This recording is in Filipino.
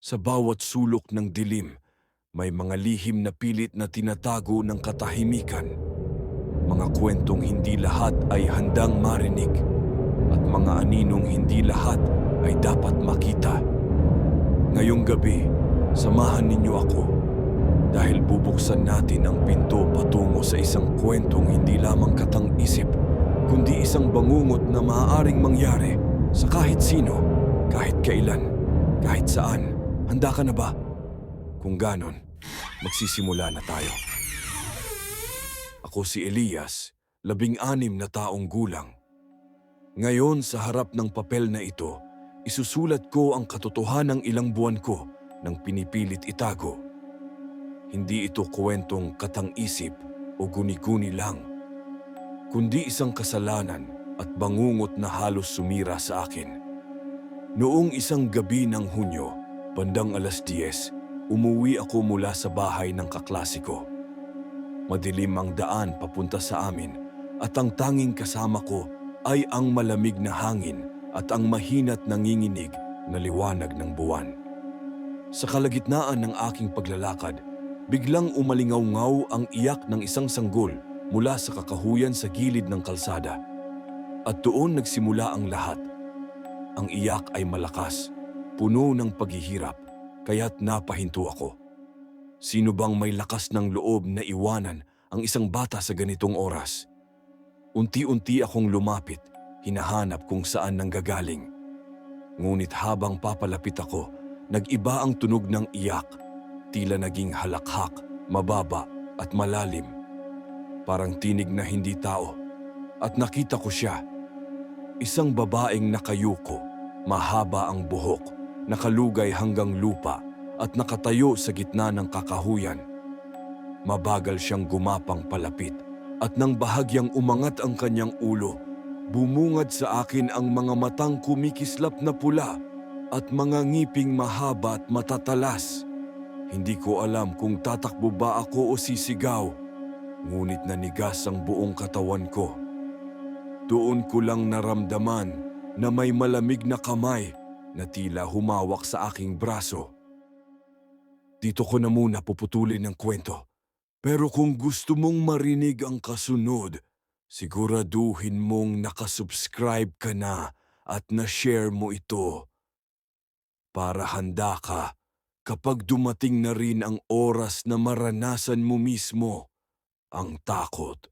Sa bawat sulok ng dilim, may mga lihim na pilit na tinatago ng katahimikan. Mga kwentong hindi lahat ay handang marinig at mga aninong hindi lahat ay dapat makita. Ngayong gabi, samahan ninyo ako dahil bubuksan natin ang pinto patungo sa isang kwentong hindi lamang katang-isip, kundi isang bangungot na maaaring mangyari sa kahit sino, kahit kailan, kahit saan. Handa ka na ba? Kung ganon, magsisimula na tayo. Ako si Elias, 16 na taong gulang. Ngayon sa harap ng papel na ito, isusulat ko ang katotohanang ilang buwan ko nang pinipilit itago. Hindi ito kwentong katang-isip o guni-guni lang, kundi isang kasalanan at bangungot na halos sumira sa akin. Noong isang gabi ng Hunyo, bandang 10:00, umuwi ako mula sa bahay ng kaklase ko. Madilim ang daan papunta sa amin at ang tanging kasama ko ay ang malamig na hangin at ang mahina't nanginginig na liwanag ng buwan. Sa kalagitnaan ng aking paglalakad, biglang umalingaw-ngaw ang iyak ng isang sanggol mula sa kakahuyan sa gilid ng kalsada. At doon nagsimula ang lahat. Ang iyak ay malakas, puno ng paghihirap, kaya't napahinto ako. Sino bang may lakas ng loob na iwanan ang isang bata sa ganitong oras? Unti-unti akong lumapit, hinahanap kung saan nanggagaling. Ngunit habang papalapit ako, nag-iba ang tunog ng iyak, tila naging halakhak, mababa at malalim. Parang tinig na hindi tao. At nakita ko siya. Isang babaeng nakayuko, mahaba ang buhok, nakalugay hanggang lupa at nakatayo sa gitna ng kakahuyan. Mabagal siyang gumapang palapit at nang bahagyang umangat ang kanyang ulo, bumungad sa akin ang mga matang kumikislap na pula at mga ngiping mahaba at matatalas. Hindi ko alam kung tatakbo ba ako o sisigaw, ngunit nanigas ang buong katawan ko. Doon ko lang naramdaman na may malamig na kamay na tila humawak sa aking braso. Dito ko na muna puputulin ang kwento. Pero kung gusto mong marinig ang kasunod, siguraduhin mong nakasubscribe ka na at na-share mo ito para handa ka kapag dumating na rin ang oras na maranasan mo mismo ang takot.